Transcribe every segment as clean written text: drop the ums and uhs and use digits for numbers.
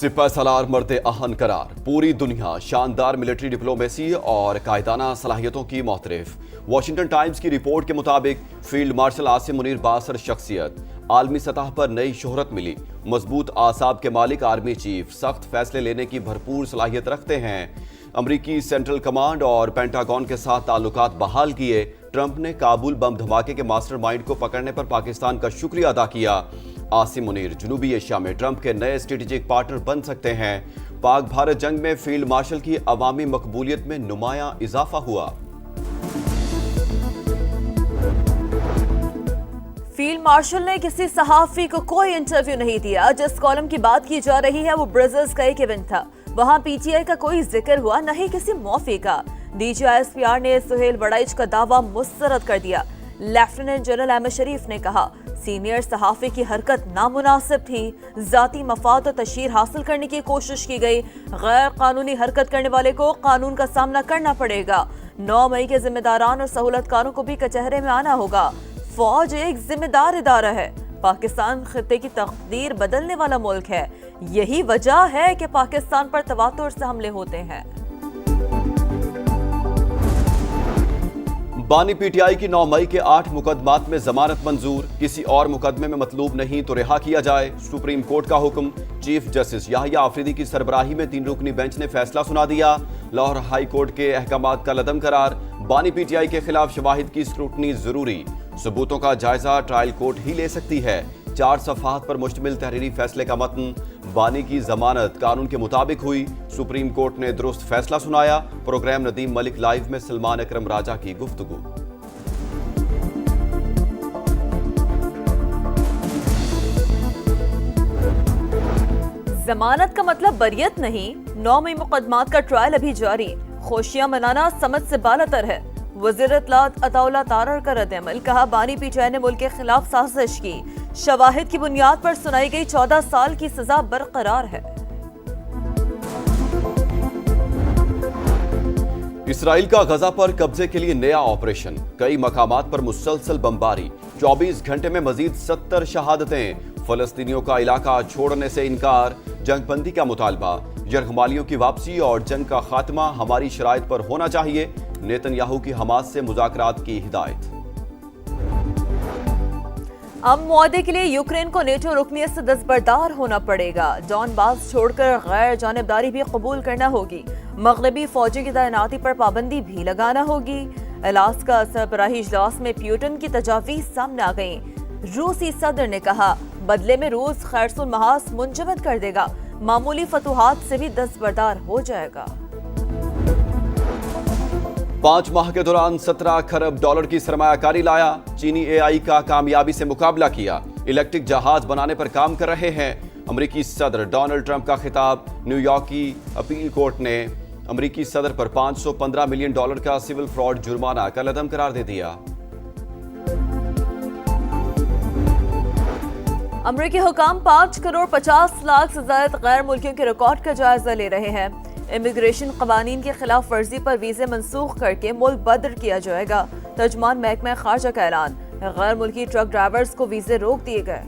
सिपह सलार मर्द अहन करार, पूरी दुनिया शानदार मिलिट्री डिप्लोमेसी और कायदाना सलाहियतों की मोहतरफ। वॉशिंगटन टाइम्स की रिपोर्ट के मुताबिक फील्ड मार्शल आसिम मुनीर बासर शख्सियत, आलमी सतह पर नई शोहरत मिली, मजबूत आसाब के मालिक आर्मी चीफ, सख्त फैसले लेने की भरपूर सलाहियत रखते हैं। अमरीकी सेंट्रल कमांड और पेंटागन के साथ ताल्लुकात बहाल किए। ट्रंप ने काबुल बम धमाके के मास्टरमाइंड को पकड़ने पर पाकिस्तान का शुक्रिया अदा किया। आसिम मुनीर जनूबी एशिया में ट्रंप के नए स्ट्रेटेजिक पार्टनर बन सकते हैं। पाक भारत जंग में फील्ड मार्शल की अवामी मकबूलियत में नुमायां इजाफा हुआ। फील्ड मार्शल ने किसी सहाफी को कोई इंटरव्यू नहीं दिया। जिस कॉलम की बात की जा रही है वो ब्रसेल्स का एक इवेंट था। वहां पीटीआई का कोई जिक्र हुआ, न ही किसी मौफी का। डीजीआईएसपीआर ने सुहेल वड़ाइच का दावा मुस्तरद कर दिया। लेफ्टिनेंट जनरल अहमद शरीफ ने कहा, सीनियर सहाफी की हरकत नामुनासिब थी। जाती मफाद और तशहीर हासिल करने की कोशिश की गई। गैर कानूनी हरकत करने वाले को कानून का सामना करना पड़ेगा। 9 मई के जिम्मेदारान और सहूलतकारों को भी कचहरे में आना होगा। फौज एक जिम्मेदार इदारा है। पाकिस्तान खित्ते की तकदीर बदलने वाला मुल्क है। यही वजह है कि पाकिस्तान पर तवातुर से हमले होते हैं। बानी पीटीआई की 9 मई के 8 मुकदमात में जमानत मंजूर। किसी और मुकदमे में मतलूब नहीं तो रिहा किया जाए, सुप्रीम कोर्ट का हुक्म। चीफ जस्टिस याहिया आफरीदी की सरबराही में 3 रुकनी बेंच ने फैसला सुना दिया। लाहौर हाई कोर्ट के अहकामात का लदम करार। बानी पीटीआई के खिलाफ शवाहिद की स्क्रूटनी जरूरी। सबूतों का जायजा ट्रायल कोर्ट ही ले सकती है। 4 सफ़हात पर मुश्तमिल तहरीरी फैसले का मतन। बानी की जमानत कानून के मुताबिक हुई। सुप्रीम कोर्ट ने दुरुस्त फैसला सुनाया। प्रोग्राम नदीम मलिक लाइव में सलमान अकरम राजा की गुफ्तगू। जमानत का मतलब बरियत नहीं। 9 मई मुकदमात का ट्रायल अभी जारी। खुशियां मनाना समझ से बालातर है। वज़ीर इत्तलात अताउल्लाह तारर का रद्द-ए-अमल। कहा, बानी पीटीआई ने मुल्क के खिलाफ साजिश की। शवाहिद की बुनियाद पर सुनाई गई 14 साल की सजा बरकरार है। इसराइल का गजा पर कब्जे के लिए नया ऑपरेशन। कई मकामात पर मुसलसल बमबारी। 24 घंटे में मजीद 70 शहादतें। फलस्तीनियों का इलाका छोड़ने से इनकार। जंगबंदी का मुतालबा। यरगमालियों की वापसी और जंग का खात्मा हमारी शराइत पर होना चाहिए। नेतन्याहू की हमास से मुज़ाकरात की हिदायत। अब मुआहदे के लिए यूक्रेन को नेटो रुकनियत से दस्तबरदार होना पड़ेगा। डॉनबास छोड़कर गैर जानिबदारी भी कबूल करना होगी। मगरबी फौजी की तैनाती पर पाबंदी भी लगाना होगी। अलास्का सरबराही इजलास में प्यूटन की तजावीज़ सामने आ गई। रूसी सदर ने कहा, बदले में रूस खैरसुल महाज मुंजमद कर देगा। मामूली फतूहात से भी दस्तबरदार हो जाएगा। 5 माह के दौरान 17 खरब डॉलर की सरमायाकारी लाया। चीनी एआई का कामयाबी से मुकाबला किया। इलेक्ट्रिक जहाज बनाने पर काम कर रहे हैं। अमरीकी सदर डोनाल्ड ट्रंप का खिताब। न्यूयॉर्क की अपील कोर्ट ने अमरीकी सदर पर $515 मिलियन का सिविल फ्रॉड जुर्माना का लदम करार दे दिया। अमरीकी हुकाम 5 करोड़ 50 लाख से ज्यादा गैर मुल्कियों के रिकॉर्ड का जायजा ले रहे हैं। इमिग्रेशन कवानीन की खिलाफ वर्जी पर वीजे मंसूख करके मुल्क बदर किया जाएगा। तर्जमान महकमा खारजा का ऐलान। गैर मुल्की ट्रक ड्राइवर्स को वीजे रोक दिए गए।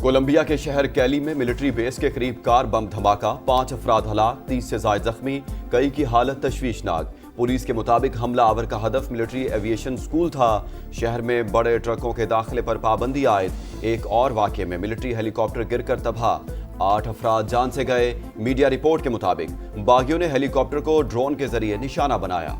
कोलंबिया के शहर कैली में मिलिट्री बेस के करीब कार बम धमाका। 5 अफराद हलाक, 30 से ज्यादा जख्मी। कई की हालत तशवीशनाक। पुलिस के मुताबिक हमला आवर का हदफ मिलिट्री एविएशन स्कूल था। शहर में बड़े ट्रकों के दाखिले पर पाबंदी आयद। एक और वाक़ये में मिलिट्री हेलीकॉप्टर गिरकर तबाह। 8 अफराद जान से गए। मीडिया रिपोर्ट के मुताबिक बागियों ने हेलीकॉप्टर को ड्रोन के जरिए निशाना बनाया।